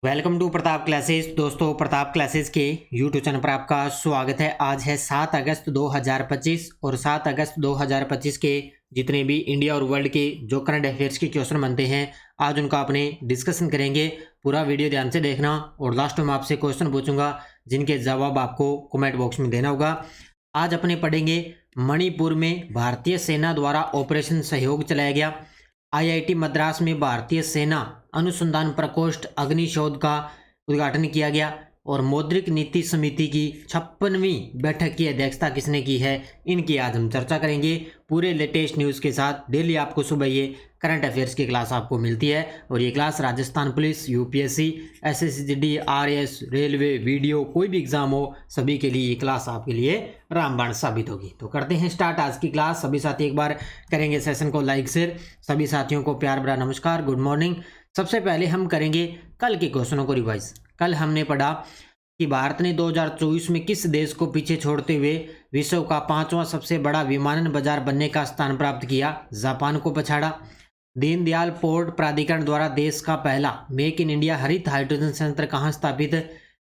Welcome to Pratap classes. दोस्तों, Pratap classes के YouTube channel पर आपका स्वागत है। आज है 7 अगस्त 2025 और 7 अगस्त 2025 के जितने भी इंडिया और वर्ल्ड के जो करंट अफेयर्स के क्वेश्चन बनते हैं, आज उनका अपने डिस्कशन करेंगे। पूरा वीडियो ध्यान से देखना और लास्ट में आपसे क्वेश्चन पूछूंगा जिनके जवाब आपको कमेंट बॉक्स में देना होगा। आज अपने पढ़ेंगे मणिपुर में भारतीय सेना द्वारा ऑपरेशन सहयोग चलाया गया। आईआईटी मद्रास में भारतीय सेना अनुसंधान प्रकोष्ठ अग्निशोध का उद्घाटन किया गया और मौद्रिक नीति समिति की 56वीं बैठक की अध्यक्षता किसने की है, इनकी आज हम चर्चा करेंगे पूरे लेटेस्ट न्यूज़ के साथ। डेली आपको सुबह ये करंट अफेयर्स की क्लास आपको मिलती है और ये class Rajasthan police, UPSC, SSC, RAS, railway, video, कोई भी एग्जाम हो, सभी के लिए ये क्लास आपके लिए रामबाण साबित होगी। तो करते हैं स्टार्ट आज की क्लास। सभी साथी एक बार करेंगे सेशन को लाइक शेयर। सभी साथियों को प्यार भरा नमस्कार, गुड मॉर्निंग। सबसे पहले हम करेंगे कल के क्वेश्चनों को रिवाइज। कल हमने पढ़ा कि भारत ने 2024 में किस देश को पीछे छोड़ते हुए विश्व का 5वां सबसे बड़ा विमानन बाजार बनने का स्थान प्राप्त किया, जापान को पछाड़ा। दीनदयाल पोर्ट प्राधिकरण द्वारा देश का पहला मेक इन इंडिया हरित हाइड्रोजन संयंत्र कहाँ स्थापित,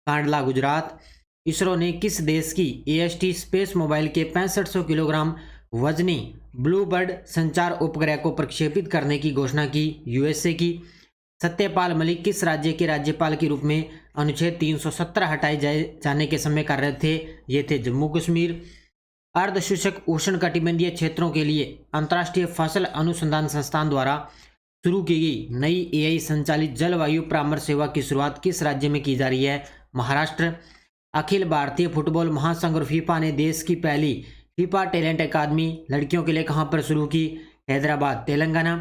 कांडला, गुजरात। इसरो ने किस देश की एएसटी स्पेस मोबाइल के 6500 किलोग्राम वजनी ब्लू बर्ड संचार उपग्रह को प्रक्षेपित करने की घोषणा की, यूएसए की। सत्यपाल मलिक किस राज्य के राज्यपाल के रूप में अनुच्छेद 317 हटाए जाने के समय कार्यरत थे, ये थे जम्मू कश्मीर। अर्धशुष्क उष्णकटिबंधीय क्षेत्रों के लिए अंतर्राष्ट्रीय फसल अनुसंधान संस्थान द्वारा शुरू की गई नई एआई संचालित जलवायु परामर्श सेवा की शुरुआत किस राज्य में की जा रही है, महाराष्ट्र। अखिल भारतीय फुटबॉल महासंघ और फीफा ने देश की पहली फीफा टैलेंट अकादमी लड़कियों के लिए कहां पर शुरू की, हैदराबाद, तेलंगाना।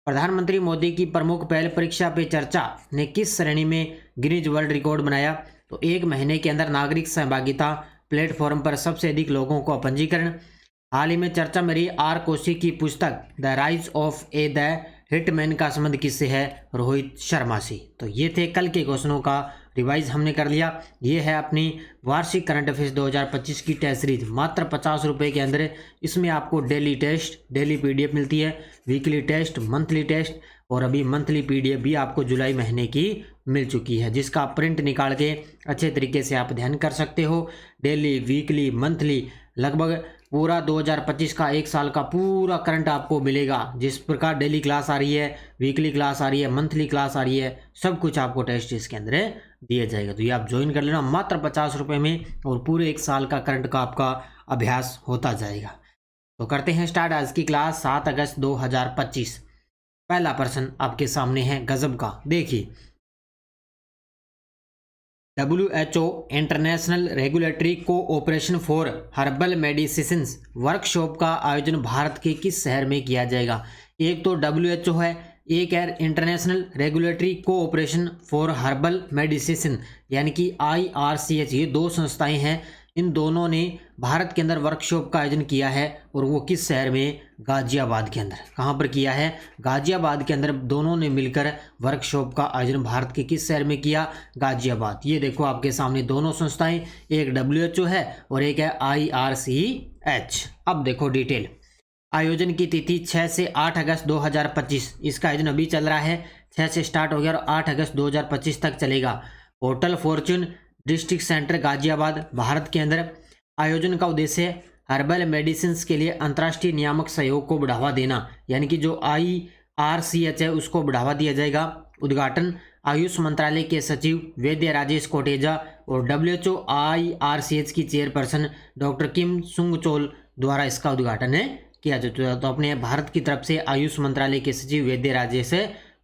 प्रधानमंत्री मोदी की प्रमुख पहल परीक्षा पे चर्चा ने किस श्रेणी में गिनीज वर्ल्ड रिकॉर्ड बनाया, तो 1 महीने के अंदर नागरिक सहभागिता प्लेटफॉर्म पर सबसे अधिक लोगों को पंजीकरण। हाल ही में चर्चा में रही आर कोशी की पुस्तक the rise of A the hitman का संबंध किससे है, रोहित शर्मा से। तो ये थे कल के क्वेश्चनों का रिवाइज हमने कर लिया। ये है अपनी वार्षिक करंट अफेयर्स 2025 की टेस्ट सीरीज, मात्र 50 रुपये के अंदर। इसमें आपको डेली टेस्ट, डेली पीडीएफ मिलती है, वीकली टेस्ट, मंथली टेस्ट और अभी मंथली पीडीएफ भी आपको जुलाई महीने की मिल चुकी है, जिसका प्रिंट निकाल के अच्छे तरीके से आप अध्ययन कर सकते हो। डेली, वीकली, मंथली, लगभग पूरा 2025 का 1 साल का पूरा करंट आपको मिलेगा। जिस प्रकार डेली क्लास आ रही है, वीकली क्लास आ रही है, मंथली क्लास आ रही है, सब कुछ आपको टेस्ट इसके अंदर दिया जाएगा। तो ये आप ज्वाइन कर लेना मात्र 50 रुपये में और पूरे 1 साल का करंट का आपका अभ्यास होता जाएगा। तो करते हैं स्टार्ट आज की क्लास। 7 अगस्त 2025। पहला प्रश्न आपके सामने है गजब का, देखिए। WHO international regulatory cooperation for herbal medicines workshop का आयोजन भारत के किस शहर में किया जाएगा। एक तो WHO है, एक है international regulatory cooperation for herbal medicine यानी कि IRCH। ये 2 संस्थाएं हैं, इन दोनों ने भारत के अंदर वर्कशॉप का आयोजन किया है और वो किस शहर में, गाजियाबाद के अंदर। कहाँ पर किया है, गाजियाबाद के अंदर दोनों ने मिलकर वर्कशॉप का आयोजन भारत के किस शहर में किया, गाजियाबाद। ये देखो आपके सामने दोनों संस्थाएं, एक WHO है और एक है IRCH। अब देखो डिटेल। आयोजन की तिथि 6 से 8 अगस्त 2025। इसका आयोजन अभी चल रहा है, 6 से स्टार्ट हो गया और 8 अगस्त 2025 तक चलेगा। Hotel Fortune district centre Ghaziabad, Bharat के अंदर। आयोजन का उद्देश्य हर्बल मेडिसिन के लिए अंतर्राष्ट्रीय नियामक सहयोग को बढ़ावा देना, यानी कि जो IRCH है उसको बढ़ावा दिया जाएगा। उद्घाटन आयुष मंत्रालय के सचिव वैद्य राजेश कोटेजा और WHO IRCH की चेयरपर्सन डॉक्टर किम सुंग चोल द्वारा इसका उद्घाटन किया जाता है। तो अपने भारत की तरफ से आयुष मंत्रालय के सचिव वैद्य राजेश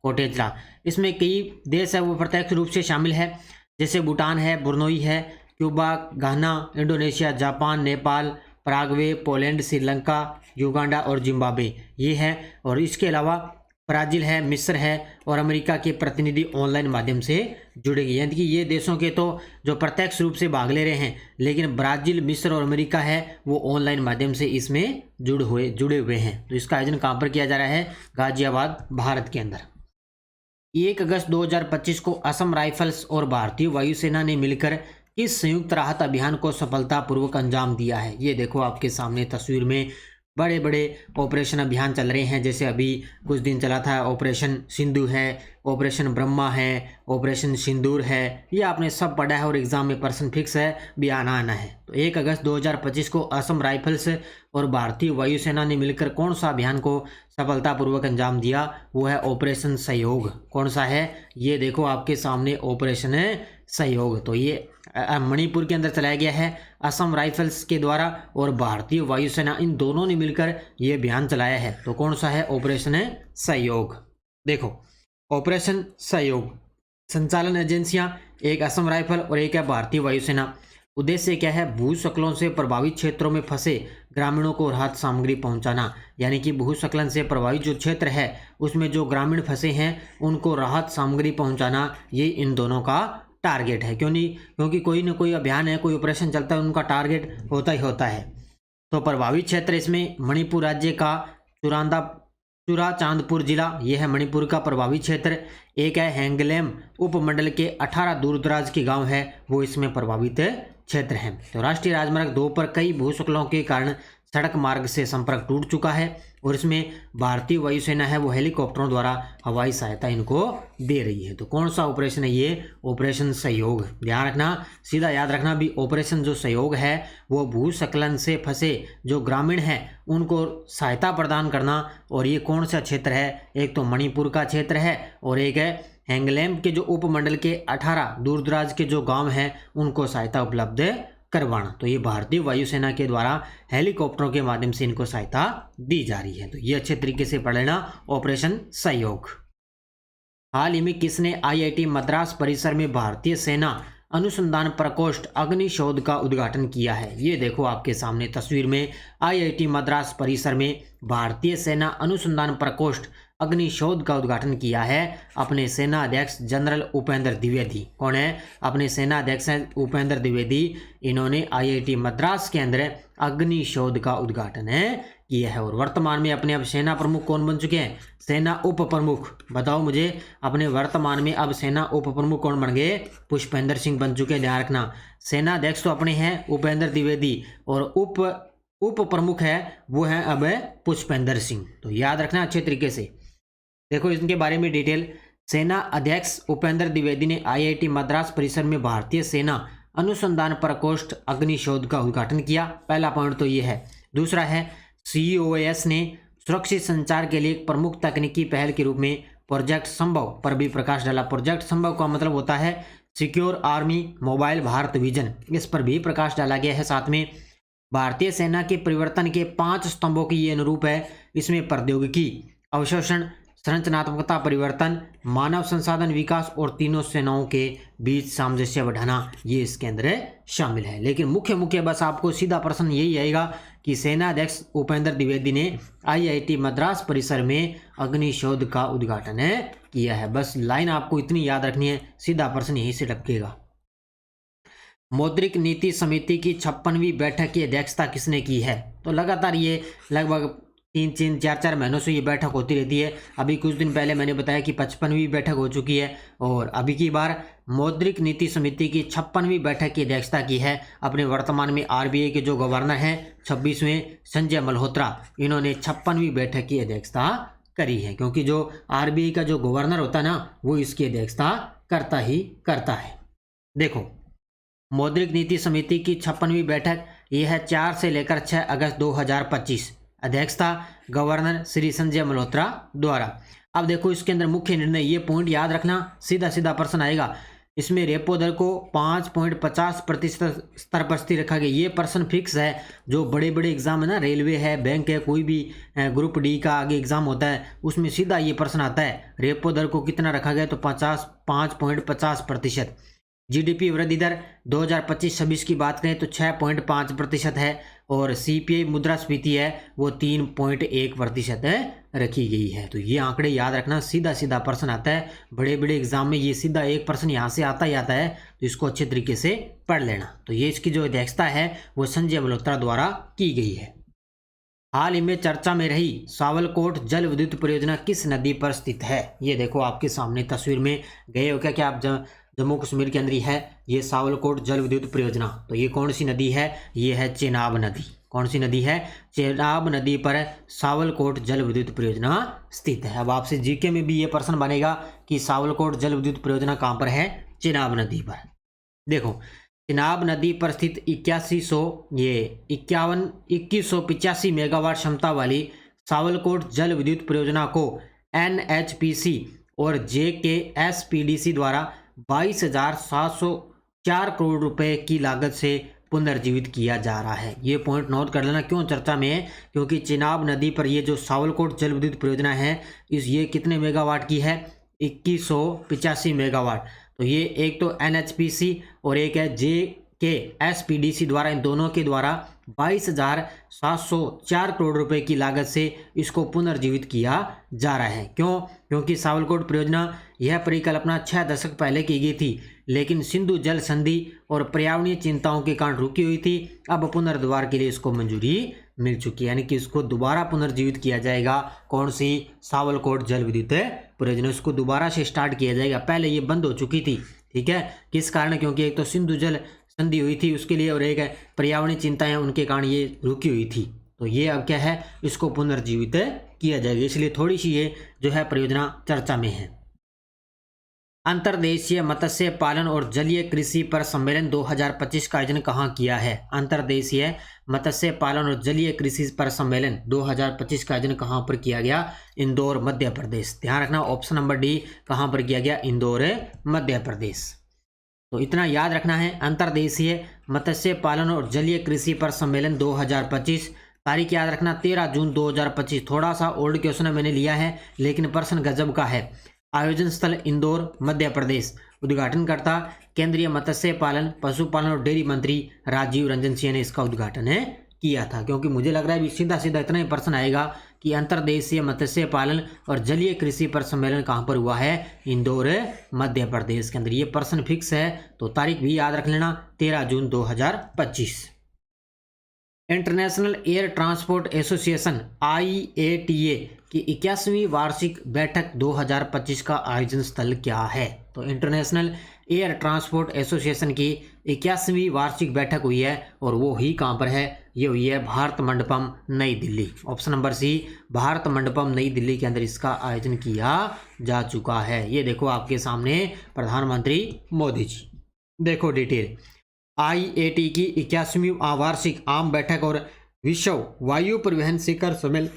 कोटेचा। इसमें कई देश है वो प्रत्यक्ष रूप से शामिल है, जैसे भूटान है, ब्रुनई है, Cuba, Ghana, Indonesia, Japan, Nepal, Paraguay, Poland, Sri Lanka, Uganda और जिम्बाब्वे ये है। और इसके अलावा ब्राज़ील है, मिस्र है और अमेरिका के प्रतिनिधि ऑनलाइन माध्यम से जुड़ेंगे। यानी कि ये देशों के तो जो प्रत्यक्ष रूप से भाग ले रहे हैं, लेकिन ब्राज़ील, मिस्र और अमेरिका है वो ऑनलाइन माध्यम से इसमें जुड़े हुए हैं। तो इसका आयोजन कहाँ पर किया जा रहा है, गाजियाबाद, भारत के अंदर। 1 अगस्त 2025 को असम राइफल्स और भारतीय वायुसेना ने मिलकर किस संयुक्त राहत अभियान को सफलतापूर्वक अंजाम दिया है। ये देखो आपके सामने तस्वीर में बड़े बड़े ऑपरेशन अभियान चल रहे हैं, जैसे अभी कुछ दिन चला था ऑपरेशन सिंधु है, ऑपरेशन ब्रह्मा है, ऑपरेशन सिंदूर है, ये आपने सब पढ़ा है और एग्जाम में पर्सन फिक्स है, भी आना है। तो 1 अगस्त 2025 को असम राइफल्स और भारतीय वायुसेना ने मिलकर कौन सा अभियान को सफलतापूर्वक अंजाम दिया? वो है ऑपरेशन सहयोग। कौन सा है? ये देखो आपके सामने ऑपरेशन सहयोग। तो ये मणिपुर के अंदर चलाया गया है असम राइफल्स के द्वारा, और भारतीय वायुसेना इन दोनों ने मिलकर ये अभियान चलाया है। तो कौन सा है? ऑपरेशन सहयोग। देखो ऑपरेशन सहयोग संचालन एजेंसियां, एक असम राइफल और एक है भारतीय वायुसेना। उद्देश्य क्या है? भूस्खलन से प्रभावित क्षेत्रों में फंसे ग्रामीणों को राहत सामग्री पहुंचाना। यानी कि भूस्खलन से प्रभावित जो क्षेत्र है उसमें जो ग्रामीण फंसे हैं उनको राहत सामग्री पहुंचाना, ये इन दोनों का टारगेट है। क्यों नहीं? क्योंकि कोई ना कोई अभियान है, कोई ऑपरेशन चलता है, उनका टारगेट होता ही होता है। तो प्रभावित क्षेत्र इसमें मणिपुर राज्य का चूराचांदपुर जिला, यह है मणिपुर का प्रभावित क्षेत्र। एक है हैंगलेम उपमंडल के 18 दूरदराज के गांव है, वो इसमें प्रभावित क्षेत्र हैं। तो राष्ट्रीय राजमार्ग 2 पर कई भूस्खलनों के कारण सड़क मार्ग से संपर्क टूट चुका है, और इसमें भारतीय वायुसेना है वो हेलीकॉप्टरों द्वारा हवाई सहायता इनको दे रही है। तो कौन सा ऑपरेशन है? ये ऑपरेशन सहयोग। ध्यान रखना, सीधा याद रखना भी, ऑपरेशन जो सहयोग है वो भूस्खलन से फंसे जो ग्रामीण हैं उनको सहायता प्रदान करना। और ये कौन सा क्षेत्र है? एक तो मणिपुर का क्षेत्र है और एक है हैंगलेम के जो उपमंडल के 18 दूरदराज के जो गांव हैं उनको सहायता उपलब्ध करवाना। तो ये भारतीय वायुसेना के द्वारा हेलीकॉप्टरों के माध्यम से इनको सहायता दी जा रही है। तो ये अच्छे तरीके से पढ़ लेना, ऑपरेशन सहयोग। हाल ही में किसने आईआईटी मद्रास परिसर में भारतीय सेना अनुसंधान प्रकोष्ठ अग्निशोध का उद्घाटन किया है? ये देखो आपके सामने तस्वीर में आईआईटी मद्रास परिसर में भारतीय सेना अनुसंधान प्रकोष्ठ अग्निशोध का उद्घाटन किया है अपने सेना अध्यक्ष जनरल उपेंद्र द्विवेदी। कौन है? अपने सेना अध्यक्ष उपेंद्र द्विवेदी। इन्होंने आईआईटी मद्रास के अंदर अग्निशोध का उद्घाटन किया है। और वर्तमान में अपने अब सेना प्रमुख कौन बन चुके हैं? सेना उप प्रमुख। बताओ मुझे, अपने वर्तमान में अब सेना उप प्रमुख कौन बन गए? पुष्पेंद्र सिंह बन चुके हैं। ध्यान रखना, सेना अध्यक्ष तो अपने हैं उपेंद्र द्विवेदी, और उप प्रमुख है वो है अब पुष्पेंद्र सिंह। तो याद रखना अच्छे तरीके से। देखो इनके बारे में डिटेल। सेना अध्यक्ष उपेंद्र द्विवेदी ने आईआईटी मद्रास परिसर में भारतीय सेना अनुसंधान प्रकोष्ठ अग्निशोध का उद्घाटन किया। पहला पॉइंट तो ये है। दूसरा है COAS ने सुरक्षित संचार के लिए एक प्रमुख तकनीकी पहल के रूप में प्रोजेक्ट संभव पर भी प्रकाश डाला। प्रोजेक्ट संभव का मतलब होता है secure army mobile Bharat vision, इस पर भी प्रकाश डाला गया है। साथ में भारतीय सेना के परिवर्तन के 5 स्तंभों की ये अनुरूप है। इसमें प्रौद्योगिकी, अवशोषण, संरचनात्मकता परिवर्तन, मानव संसाधन विकास और तीनों सेनाओं के बीच सामंजस्य बढ़ाना, ये इसके अंदर शामिल है। लेकिन मुख्य बस आपको सीधा प्रश्न यही आएगा कि सेना अध्यक्ष उपेंद्र द्विवेदी ने आईआईटी मद्रास परिसर में अग्निशोध का उद्घाटन किया है। बस लाइन आपको इतनी याद रखनी है, सीधा प्रश्न यहीं से टपकेगा। मौद्रिक नीति समिति की 56वीं बैठक की अध्यक्षता किसने की है? तो लगातार ये लगभग 3-4 महीनों से ये बैठक होती रहती है। अभी कुछ दिन पहले मैंने बताया कि 55वीं बैठक हो चुकी है, और अभी की बार मौद्रिक नीति समिति की 56वीं बैठक की अध्यक्षता की है अपने वर्तमान में RBI के जो गवर्नर हैं 26वें संजय मल्होत्रा। इन्होंने 56वीं बैठक की अध्यक्षता करी है, क्योंकि जो RBI का जो गवर्नर होता है ना वो इसकी अध्यक्षता करता ही करता है। देखो मौद्रिक नीति समिति की 56वीं बैठक यह है 4 से लेकर 6 अगस्त 2025। अध्यक्षता गवर्नर श्री संजय मल्होत्रा द्वारा। अब देखो इसके अंदर मुख्य निर्णय, ये पॉइंट याद रखना, सीधा प्रश्न आएगा। इसमें रेपो दर को 5.50% स्तर पर स्थिर रखा गया। ये पर्सन फिक्स है। जो बड़े एग्जाम है ना, रेलवे है, बैंक है, कोई भी ग्रुप डी का आगे एग्जाम होता है, उसमें सीधा ये प्रश्न आता है रेपो दर को कितना रखा गया? तो 5.50%। GDP वृद्धि दर 2025-26 की बात करें तो 6.5% है, और CPI मुद्रास्फीति है वो 3.1% रखी गई है। तो ये आंकड़े याद रखना, सीधा प्रश्न आता है बड़े एग्जाम में, ये सीधा एक प्रश्न यहाँ से आता ही आता है, तो इसको अच्छे तरीके से पढ़ लेना। तो ये इसकी जो अध्यक्षता है वो संजय मल्होत्रा द्वारा की गई है। हाल ही में चर्चा में रही सावलकोट जल विद्युत परियोजना किस नदी पर स्थित है? ये देखो आपके सामने तस्वीर में गए हो क्या आप जम्मू कश्मीर के अंदर ही है ये सावलकोट जल विद्युत परियोजना। तो ये कौन सी नदी है? ये है चेनाब नदी। कौन सी नदी है? चेनाब नदी पर सावलकोट जल विद्युत परियोजना स्थित है। अब आपसे जीके में भी ये प्रश्न बनेगा कि सावलकोट जल विद्युत परियोजना कहाँ पर है? चेनाब नदी पर। देखो, चेनाब नदी पर स्थित 2185 मेगावाट क्षमता वाली सावलकोट जल विद्युत परियोजना को NHPC और JKSPDC द्वारा 22,704 करोड़ रुपए की लागत से पुनर्जीवित किया जा रहा है। ये पॉइंट नोट कर लेना, क्यों चर्चा में है? क्योंकि चेनाब नदी पर ये जो सावलकोट जल विद्युत परियोजना है ये कितने मेगावाट की है? 2185 मेगावाट। तो ये एक तो NHPC और एक है JKSPDC द्वारा, इन दोनों के द्वारा 22,704 करोड़ रुपए की लागत से इसको पुनर्जीवित किया जा रहा है। क्यों? क्योंकि सावलकोट परियोजना यह परिकल्पना 6 दशक पहले की गई थी, लेकिन सिंधु जल संधि और पर्यावरणीय चिंताओं के कारण रुकी हुई थी। अब पुनर्द्वार के लिए इसको मंजूरी मिल चुकी है, यानी कि इसको दोबारा पुनर्जीवित किया जाएगा। कौन सी? सावलकोट जल विद्युत परियोजना, इसको दोबारा से स्टार्ट किया जाएगा। पहले ये बंद हो चुकी थी, ठीक है। किस कारण? क्योंकि एक तो सिंधु जल संधि हुई थी उसके लिए, और एक है पर्यावरणीय चिंताएं, उनके कारण ये रुकी हुई थी। तो ये अब क्या है? इसको पुनर्जीवित किया जाएगा, इसलिए थोड़ी सी ये जो है परियोजना चर्चा में है। अंतर्देशीय मत्स्य पालन और जलीय कृषि पर सम्मेलन 2025 का आयोजन कहाँ किया है? अंतर्देशीय मत्स्य पालन और जलीय कृषि पर सम्मेलन 2025 का आयोजन कहाँ पर किया गया? इंदौर, मध्य प्रदेश। ध्यान रखना, ऑप्शन नंबर डी कहाँ पर किया गया? इंदौर, मध्य प्रदेश। तो इतना याद रखना है, अंतर्देशीय मत्स्य पालन और जलीय कृषि पर सम्मेलन 2025। तारीख याद रखना 13 जून 2025। थोड़ा सा ओल्ड क्वेश्चन मैंने लिया है, लेकिन प्रश्न गजब का है। आयोजन स्थल इंदौर, मध्य प्रदेश। उद्घाटनकर्ता केंद्रीय मत्स्य पालन, पशुपालन और डेयरी मंत्री राजीव रंजन सिंह ने इसका उद्घाटन किया था। क्योंकि मुझे लग रहा है सीधा सीधा इतना ही प्रश्न आएगा कि अंतर्देशीय मत्स्य पालन और जलीय कृषि पर सम्मेलन कहाँ पर हुआ है? इंदौर, मध्य प्रदेश के अंदर। ये प्रश्न फिक्स है, तो तारीख भी याद रख लेना 13 जून 2025। International air transport association IATA की 81वीं वार्षिक बैठक 2025 का आयोजन स्थल क्या है? तो इंटरनेशनल एयर ट्रांसपोर्ट एसोसिएशन की 81वीं वार्षिक बैठक हुई है, और वो ही कहाँ पर है? ये हुई है Bharat Mandapam, Nai Delhi. Option number C, Bharat Mandapam, Nai Delhi के अंदर इसका आयोजन किया जा चुका है। ये देखो आपके सामने प्रधानमंत्री मोदी जी। देखो डिटेल, IATA की 81वीं वार्षिक आम बैठक और विश्व वायु परिवहन शिखर सम्मेलन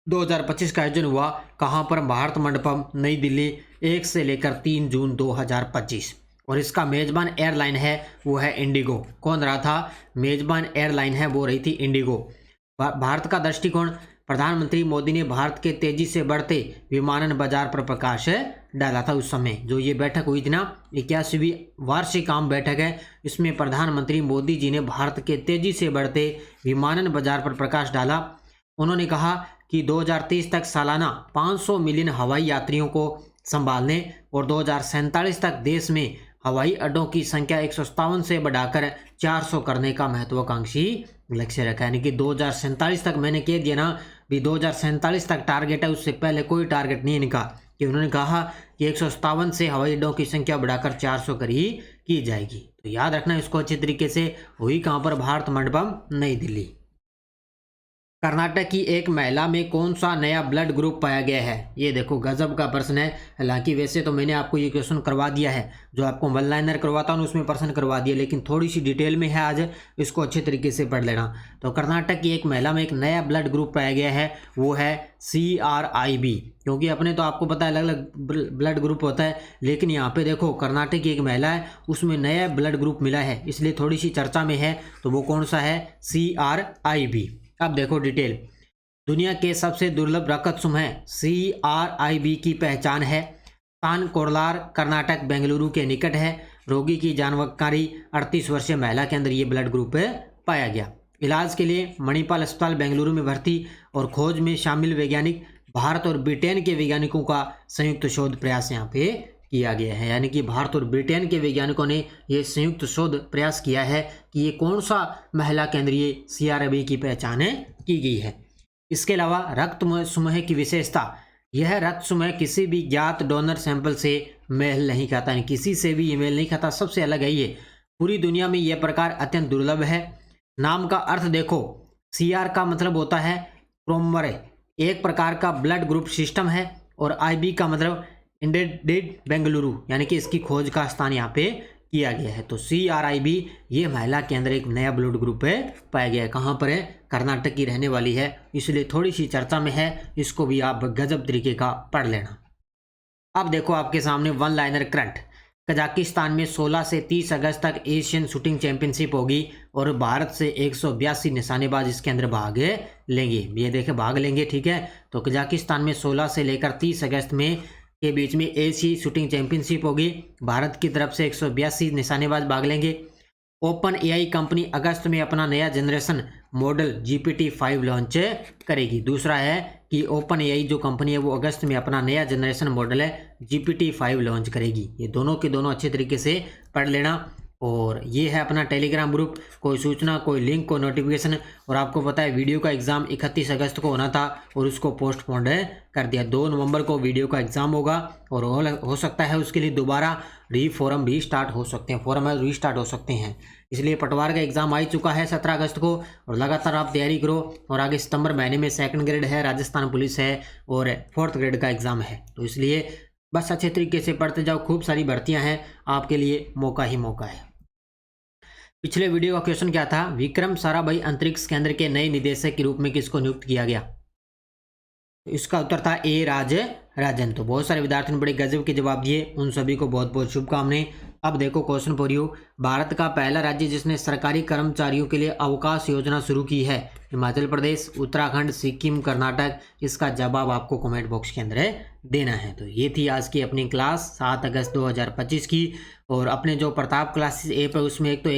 2025 का आयोजन हुआ कहाँ पर? भारत मंडपम, नई दिल्ली, 1 से लेकर 3 जून 2025। और इसका मेजबान एयरलाइन है वो है इंडिगो। कौन रहा था? मेजबान एयरलाइन है वो रही थी इंडिगो। भारत का दृष्टिकोण, प्रधानमंत्री मोदी ने भारत के तेजी से बढ़ते विमानन बाजार पर प्रकाश डाला था उस समय। जो ये बैठक हुई थी ना, 81वीं वार्षिक आम बैठक है, इसमें प्रधानमंत्री मोदी जी ने भारत के तेजी से बढ़ते विमानन बाजार पर प्रकाश डाला। उन्होंने कहा कि 2030 तक सालाना 500 मिलियन हवाई यात्रियों को संभालने और 2047 तक देश में हवाई अड्डों की संख्या 157 से बढ़ाकर 400 करने का महत्वाकांक्षी लक्ष्य रखा। यानी कि 2047 तक, मैंने कह दिया ना भी 2047 तक टारगेट है, उससे पहले कोई टारगेट नहीं इनका। कि उन्होंने कहा कि 157 से हवाई अड्डों की संख्या बढ़ाकर 400 की जाएगी। तो याद रखना इसको अच्छे तरीके से। हुई कहाँ पर? भारत मंडपम, नई दिल्ली। कर्नाटक की एक महिला में कौन सा नया ब्लड ग्रुप पाया गया है? ये देखो गजब का प्रश्न है। हालांकि वैसे तो मैंने आपको ये क्वेश्चन करवा दिया है, जो आपको वन लाइनर करवाता हूँ उसमें प्रश्न करवा दिया, लेकिन थोड़ी सी डिटेल में है आज, इसको अच्छे तरीके से पढ़ लेना। तो कर्नाटक की एक महिला में एक नया ब्लड ग्रुप पाया गया है, वो है CRIB। क्योंकि अपने तो आपको पता है अलग अलग ब्लड ग्रुप होता है, लेकिन यहाँ पे देखो कर्नाटक की एक महिला है उसमें नया ब्लड ग्रुप मिला है, इसलिए थोड़ी सी चर्चा में है। तो वो कौन सा है? CRIB। अब देखो डिटेल, दुनिया के सबसे दुर्लभ रक्त समूह CRIB की पहचान है। स्थान कोरलार, कर्नाटक, बेंगलुरु के निकट है। रोगी की जानकारी 38 वर्षीय महिला के अंदर ये ब्लड ग्रुप पाया गया। इलाज के लिए मणिपाल अस्पताल बेंगलुरु में भर्ती और खोज में शामिल वैज्ञानिक भारत और ब्रिटेन के वैज्ञानिकों का संयुक्त शोध प्रयास यहाँ पे किया गया है। यानी कि भारत और ब्रिटेन के वैज्ञानिकों ने ये संयुक्त शोध प्रयास किया है कि ये कौन सा महिला केंद्रीय CRIB की पहचान की गई है। इसके अलावा रक्त समूह की विशेषता, यह रक्त समूह किसी भी ज्ञात डोनर सैंपल से मेल नहीं खाता, यानी किसी से भी ये मेल नहीं खाता, सबसे अलग है ये। पूरी दुनिया में यह प्रकार अत्यंत दुर्लभ है। नाम का अर्थ देखो, CR का मतलब होता है क्रोमरे, एक प्रकार का ब्लड ग्रुप सिस्टम है, और IB का मतलब इंडेडेड बेंगलुरु, यानी कि इसकी खोज का स्थान यहाँ पे किया गया है। तो CRIB ये महिला के अंदर एक नया ब्लड ग्रुप है पाया गया है। कहाँ पर है? कर्नाटक की रहने वाली है, इसलिए थोड़ी सी चर्चा में है, इसको भी आप गजब तरीके का पढ़ लेना। अब देखो आपके सामने वन लाइनर करंट। कजाकिस्तान में 16 से 30 अगस्त तक एशियन शूटिंग चैंपियनशिप होगी और भारत से 182 निशानेबाज इसके अंदर भाग लेंगे। ये देखे भाग लेंगे, ठीक है। तो कजाकिस्तान में 16 से लेकर 30 अगस्त में के बीच में एशियाई शूटिंग चैंपियनशिप होगी। भारत की तरफ से 182 निशानेबाज भाग लेंगे। ओपन AI कंपनी अगस्त में अपना नया जनरेशन मॉडल GPT-5 लॉन्च करेगी। दूसरा है कि ओपन AI जो कंपनी है वो अगस्त में अपना नया जनरेशन मॉडल है GPT-5 लॉन्च करेगी। ये दोनों के दोनों अच्छे तरीके से पढ़ लेना। और ये है अपना टेलीग्राम ग्रुप। कोई सूचना, कोई लिंक, कोई नोटिफिकेशन, और आपको पता है वीडियो का एग्ज़ाम 31 अगस्त को होना था और उसको पोस्टपोन्ड कर दिया। 2 नवंबर को वीडियो का एग्ज़ाम होगा और हो सकता है उसके लिए दोबारा फॉरम भी स्टार्ट हो सकते हैं, फॉरम रीस्टार्ट हो सकते हैं। इसलिए पटवार का एग्ज़ाम आ चुका है 17 अगस्त को, और लगातार आप तैयारी करो। और आगे सितंबर महीने में 2nd ग्रेड है, राजस्थान पुलिस है, और 4th ग्रेड का एग्ज़ाम है। तो इसलिए बस अच्छे तरीके से पढ़ते जाओ, खूब सारी भर्तियाँ हैं, आपके लिए मौका ही मौका है। पिछले वीडियो का क्वेश्चन क्या था? विक्रम साराभाई अंतरिक्ष केंद्र के नए निदेशक के रूप में किसको नियुक्त किया गया? इसका उत्तर था A राजन। तो बहुत सारे विद्यार्थियों ने बड़े गजब के जवाब दिए, उन सभी को बहुत बहुत शुभकामनाएं। अब देखो क्वेश्चन फॉर यू, भारत का पहला राज्य जिसने सरकारी कर्मचारियों के लिए अवकाश योजना शुरू की है, हिमाचल प्रदेश, उत्तराखंड, सिक्किम, कर्नाटक? इसका जवाब आपको कमेंट बॉक्स के अंदर देना है। तो ये थी आज की अपनी क्लास 7 अगस्त 2025 की। और अपने जो प्रताप क्लासेस ऐप है उसमें एक तो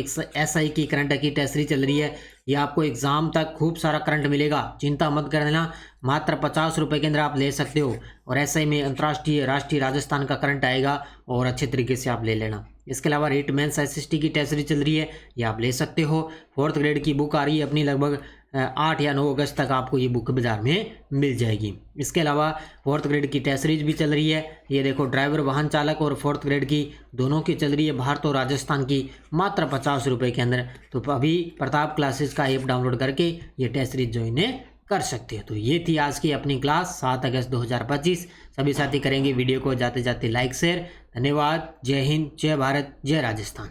SI की करंट की टेस्ट सीरीज चल रही है। ये आपको एग्जाम तक खूब सारा करंट मिलेगा, चिंता मत कर लेना। मात्र 50 रुपये के अंदर आप ले सकते हो। और SI में अंतर्राष्ट्रीय, राष्ट्रीय, राजस्थान का करंट आएगा और अच्छे तरीके से आप ले लेना। इसके अलावा रेट मेंस SST की टेस्ट सीरीज चल रही है, ये आप ले सकते हो। 4th ग्रेड की बुक आ रही है अपनी, लगभग 8 या 9 अगस्त तक आपको ये बुक बाजार में मिल जाएगी। इसके अलावा 4th ग्रेड की टेस्ट सीरीज भी चल रही है। ये देखो ड्राइवर, वाहन चालक और 4th ग्रेड की दोनों की चल रही है, भारत और राजस्थान की, मात्र 50 रुपये के अंदर। तो अभी प्रताप क्लासेस का ऐप डाउनलोड करके ये टेस्ट सीरीज ज्वाइन कर सकते हो। तो ये थी आज की अपनी क्लास 7 अगस्त 2025। सभी साथी करेंगे वीडियो को जाते जाते लाइक शेयर। धन्यवाद। जय हिंद, जय भारत, जय राजस्थान।